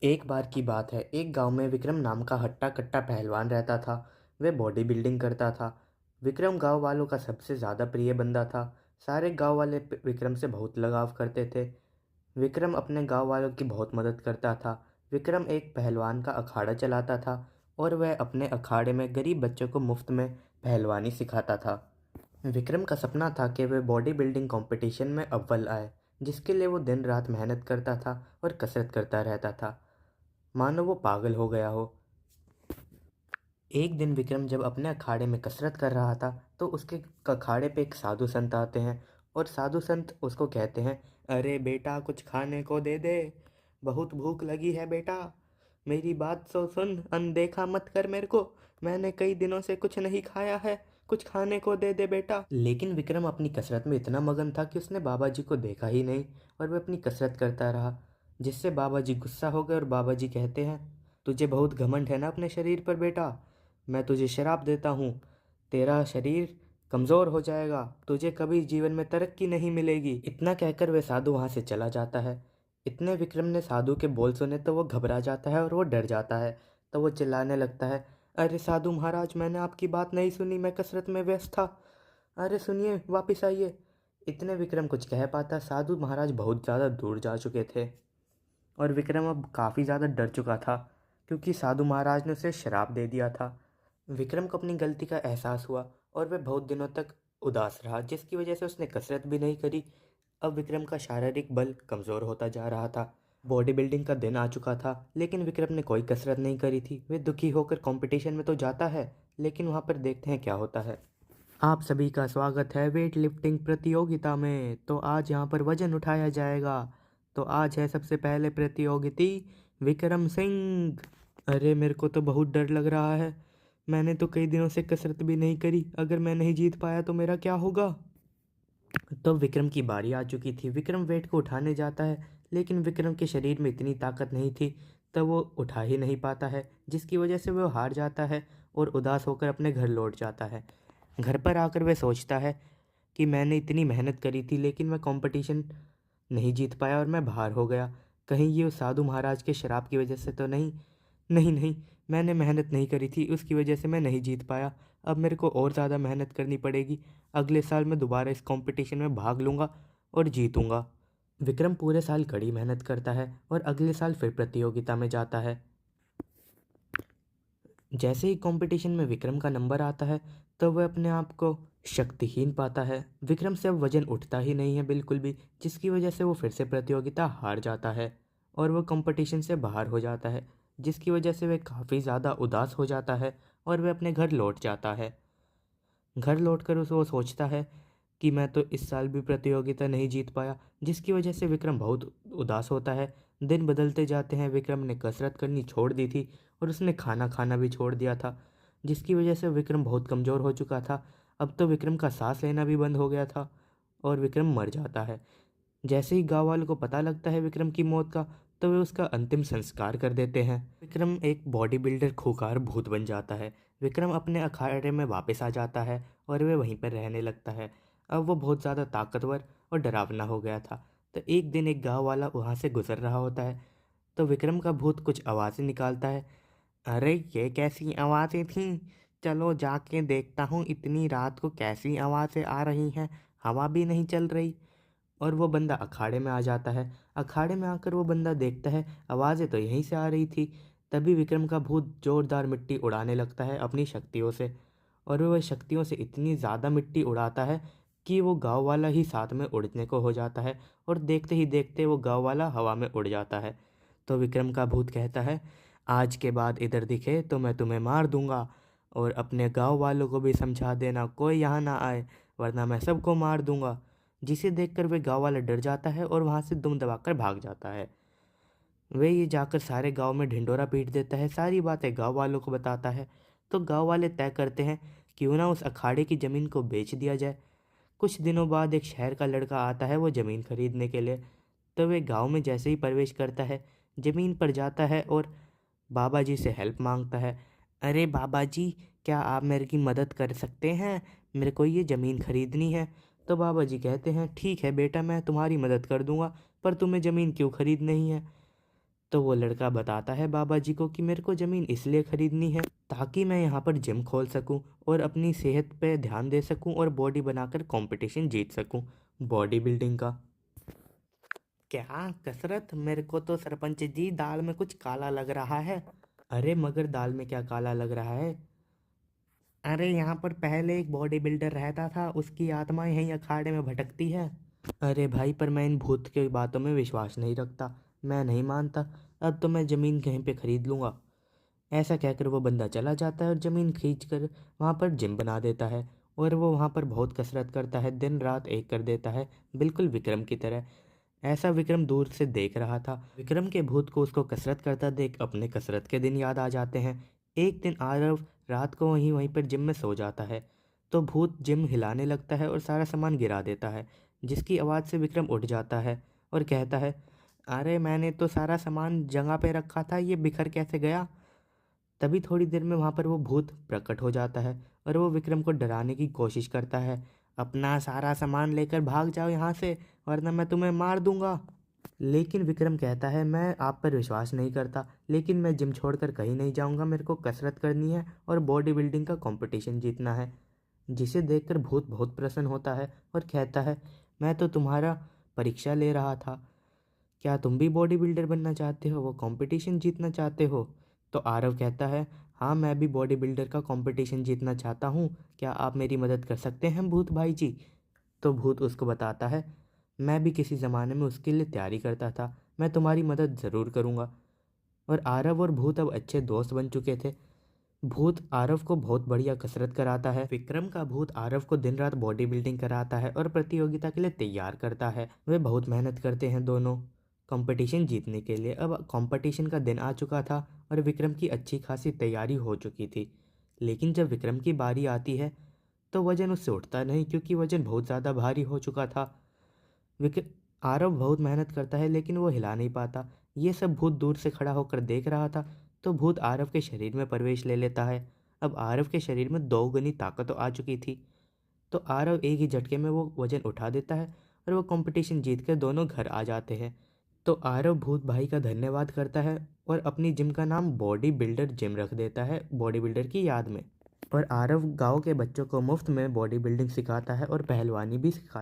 एक बार की बात है, एक गांव में विक्रम नाम का हट्टा कट्टा पहलवान रहता था। वह बॉडी बिल्डिंग करता था। विक्रम गांव वालों का सबसे ज़्यादा प्रिय बंदा था। सारे गांव वाले विक्रम से बहुत लगाव करते थे। विक्रम अपने गांव वालों की बहुत मदद करता था। विक्रम एक पहलवान का अखाड़ा चलाता था और वह अपने अखाड़े में गरीब बच्चों को मुफ्त में पहलवानी सिखाता था। विक्रम का सपना था कि वह बॉडी बिल्डिंग कंपटीशन में अव्वल आए, जिसके लिए वो दिन रात मेहनत करता था और कसरत करता रहता था, मानो वो पागल हो गया हो। एक दिन विक्रम जब अपने अखाड़े में कसरत कर रहा था तो उसके अखाड़े पे एक साधु संत आते हैं और साधु संत उसको कहते हैं, अरे बेटा कुछ खाने को दे दे, बहुत भूख लगी है बेटा, मेरी बात तो सुन, अनदेखा मत कर मेरे को, मैंने कई दिनों से कुछ नहीं खाया है, कुछ खाने को दे दे बेटा। लेकिन विक्रम अपनी कसरत में इतना मगन था कि उसने बाबा जी को देखा ही नहीं और वह अपनी कसरत करता रहा, जिससे बाबा जी गुस्सा हो गए और बाबा जी कहते हैं, तुझे बहुत घमंड है ना अपने शरीर पर बेटा, मैं तुझे शराप देता हूँ, तेरा शरीर कमज़ोर हो जाएगा, तुझे कभी जीवन में तरक्की नहीं मिलेगी। इतना कहकर वह साधु वहाँ से चला जाता है। इतने विक्रम ने साधु के बोल सुने तो वो घबरा जाता है और वो डर जाता है। तो वो चिल्लाने लगता है, अरे साधु महाराज, मैंने आपकी बात नहीं सुनी, मैं कसरत में व्यस्त था, अरे सुनिए, वापस आइए। इतने विक्रम कुछ कह पाता, साधु महाराज बहुत ज़्यादा दूर जा चुके थे और विक्रम अब काफ़ी ज़्यादा डर चुका था, क्योंकि साधु महाराज ने उसे श्राप दे दिया था। विक्रम को अपनी गलती का एहसास हुआ और वह बहुत दिनों तक उदास रहा, जिसकी वजह से उसने कसरत भी नहीं करी। अब विक्रम का शारीरिक बल कमज़ोर होता जा रहा था। बॉडी बिल्डिंग का दिन आ चुका था, लेकिन विक्रम ने कोई कसरत नहीं करी थी। वह दुखी होकर कंपटीशन में तो जाता है, लेकिन वहाँ पर देखते हैं क्या होता है। आप सभी का स्वागत है वेट लिफ्टिंग प्रतियोगिता में। तो आज यहाँ पर वजन उठाया जाएगा। तो आज है सबसे पहले प्रतियोगिता विक्रम सिंह। अरे मेरे को तो बहुत डर लग रहा है, मैंने तो कई दिनों से कसरत भी नहीं करी, अगर मैं नहीं जीत पाया तो मेरा क्या होगा। तो विक्रम की बारी आ चुकी थी। विक्रम वेट को उठाने जाता है, लेकिन विक्रम के शरीर में इतनी ताकत नहीं थी, तो वो उठा ही नहीं पाता है, जिसकी वजह से वो हार जाता है और उदास होकर अपने घर लौट जाता है। घर पर आकर वह सोचता है कि मैंने इतनी मेहनत करी थी, लेकिन मैं कंपटीशन नहीं जीत पाया और मैं बाहर हो गया। कहीं ये उस साधु महाराज के शराब की वजह से तो नहीं। नहीं नहीं, मैंने मेहनत नहीं करी थी, उसकी वजह से मैं नहीं जीत पाया। अब मेरे को और ज़्यादा मेहनत करनी पड़ेगी। अगले साल मैं दोबारा इस कंपटीशन में भाग लूँगा और जीतूँगा। विक्रम पूरे साल कड़ी मेहनत करता है और अगले साल फिर प्रतियोगिता में जाता है। जैसे ही कंपटीशन में विक्रम का नंबर आता है, तो वह अपने आप को शक्तिहीन पाता है। विक्रम से अब वजन उठता ही नहीं है बिल्कुल भी, जिसकी वजह से वो फिर से प्रतियोगिता हार जाता है और वह कंपटीशन से बाहर हो जाता है, जिसकी वजह से वह काफ़ी ज़्यादा उदास हो जाता है और वह अपने घर लौट जाता है। घर लौटकर उसे वो सोचता है कि मैं तो इस साल भी प्रतियोगिता नहीं जीत पाया, जिसकी वजह से विक्रम बहुत उदास होता है। दिन बदलते जाते हैं। विक्रम ने कसरत करनी छोड़ दी थी और उसने खाना खाना भी छोड़ दिया था, जिसकी वजह से विक्रम बहुत कमज़ोर हो चुका था। अब तो विक्रम का सांस लेना भी बंद हो गया था और विक्रम मर जाता है। जैसे ही गांव वालों को पता लगता है विक्रम की मौत का, तो वे उसका अंतिम संस्कार कर देते हैं। विक्रम एक बॉडी बिल्डर खूंखार भूत बन जाता है। विक्रम अपने अखाड़े में वापस आ जाता है और वे वहीं पर रहने लगता है। अब वो बहुत ज़्यादा ताकतवर और डरावना हो गया था। तो एक दिन एक गांव वाला वहाँ से गुजर रहा होता है, तो विक्रम का भूत कुछ आवाज़ें निकालता है। अरे ये कैसी आवाज़ें थीं, चलो जाके देखता हूँ, इतनी रात को कैसी आवाज़ें आ रही हैं, हवा भी नहीं चल रही। और वो बंदा अखाड़े में आ जाता है। अखाड़े में आकर वो बंदा देखता है आवाज़ें तो यहीं से आ रही थी। तभी विक्रम का भूत जोरदार मिट्टी उड़ाने लगता है अपनी शक्तियों से, और वह शक्तियों से इतनी ज़्यादा मिट्टी उड़ाता है कि वो गांव वाला ही साथ में उड़ने को हो जाता है और देखते ही देखते वो गांव वाला हवा में उड़ जाता है। तो विक्रम का भूत कहता है, आज के बाद इधर दिखे तो मैं तुम्हें मार दूंगा, और अपने गांव वालों को भी समझा देना कोई यहाँ ना आए, वरना मैं सबको मार दूंगा। जिसे देखकर वह गांव वाला डर जाता है और वहां से दुम दबाकर भाग जाता है। वह ये जाकर सारे गांव में ढिंडोरा पीट देता है, सारी बातें गांव वालों को बताता है। तो गांव वाले तय करते हैं क्यों ना उस अखाड़े की ज़मीन को बेच दिया जाए। कुछ दिनों बाद एक शहर का लड़का आता है वो ज़मीन खरीदने के लिए। तो वह गांव में जैसे ही प्रवेश करता है, ज़मीन पर जाता है और बाबा जी से हेल्प मांगता है। अरे बाबा जी, क्या आप मेरी की मदद कर सकते हैं, मेरे को ये ज़मीन खरीदनी है। तो बाबा जी कहते हैं, ठीक है बेटा, मैं तुम्हारी मदद कर दूंगा, पर तुम्हें ज़मीन क्यों खरीदनी है। तो वो लड़का बताता है बाबा जी को कि मेरे को ज़मीन इसलिए खरीदनी है ताकि मैं यहाँ पर जिम खोल सकूँ और अपनी सेहत पे ध्यान दे सकूँ और बॉडी बनाकर कंपटीशन जीत सकूँ बॉडी बिल्डिंग का। क्या कसरत? मेरे को तो सरपंच जी दाल में कुछ काला लग रहा है। अरे मगर दाल में क्या काला लग रहा है? अरे यहाँ पर पहले एक बॉडी बिल्डर रहता था, उसकी आत्मा यहीं अखाड़े में भटकती है। अरे भाई पर मैं इन भूत की बातों में विश्वास नहीं रखता, मैं नहीं मानता। अब तो मैं ज़मीन कहीं पे खरीद लूँगा। ऐसा कहकर वो बंदा चला जाता है और ज़मीन खींच कर वहाँ पर जिम बना देता है और वो वहाँ पर बहुत कसरत करता है, दिन रात एक कर देता है, बिल्कुल विक्रम की तरह। ऐसा विक्रम दूर से देख रहा था। विक्रम के भूत को उसको कसरत करता देख अपने कसरत के दिन याद आ जाते हैं। एक दिन आरव रात को वहीं वहीं पर जिम में सो जाता है, तो भूत जिम हिलाने लगता है और सारा सामान गिरा देता है, जिसकी आवाज़ से विक्रम उठ जाता है और कहता है, अरे मैंने तो सारा सामान जगह पे रखा था, ये बिखर कैसे गया? तभी थोड़ी देर में वहाँ पर वो भूत प्रकट हो जाता है और वो विक्रम को डराने की कोशिश करता है। अपना सारा सामान लेकर भाग जाओ यहाँ से, वरना मैं तुम्हें मार दूंगा। लेकिन विक्रम कहता है मैं आप पर विश्वास नहीं करता, लेकिन मैं जिम छोड़कर कहीं नहीं जाऊंगा, मेरे को कसरत करनी है और बॉडी बिल्डिंग का कंपटीशन जीतना है। जिसे देखकर भूत बहुत प्रसन्न होता है और कहता है, मैं तो तुम्हारा परीक्षा ले रहा था, क्या तुम भी बॉडी बिल्डर बनना चाहते हो, वो कंपटीशन जीतना चाहते हो? तो आरव कहता है, हाँ मैं भी बॉडी बिल्डर का कंपटीशन जीतना चाहता हूँ, क्या आप मेरी मदद कर सकते हैं भूत भाई जी? तो भूत उसको बताता है, मैं भी किसी ज़माने में उसके लिए तैयारी करता था, मैं तुम्हारी मदद ज़रूर करूँगा। और आरव और भूत अब अच्छे दोस्त बन चुके थे। भूत आरव को बहुत बढ़िया कसरत कराता है, विक्रम का भूत आरव को दिन रात बॉडी बिल्डिंग कराता है और प्रतियोगिता के लिए तैयार करता है। वे बहुत मेहनत करते हैं दोनों कंपटीशन जीतने के लिए। अब कंपटीशन का दिन आ चुका था और विक्रम की अच्छी खासी तैयारी हो चुकी थी। लेकिन जब विक्रम की बारी आती है तो वजन उससे उठता नहीं, क्योंकि वजन बहुत ज़्यादा भारी हो चुका था। विक्र आरव बहुत मेहनत करता है लेकिन वो हिला नहीं पाता। ये सब भूत दूर से खड़ा होकर देख रहा था। तो भूत आरव के शरीर में प्रवेश ले लेता है। अब आरव के शरीर में दोगुनी ताकत तो आ चुकी थी, तो आरव एक ही झटके में वो वजन उठा देता है और वो कंपटीशन जीत कर दोनों घर आ जाते हैं। तो आरव भूत भाई का धन्यवाद करता है और अपनी जिम का नाम बॉडी बिल्डर जिम रख देता है, बॉडी बिल्डर की याद में। और आरव गांव के बच्चों को मुफ्त में बॉडी बिल्डिंग सिखाता है और पहलवानी भी सिखाता है।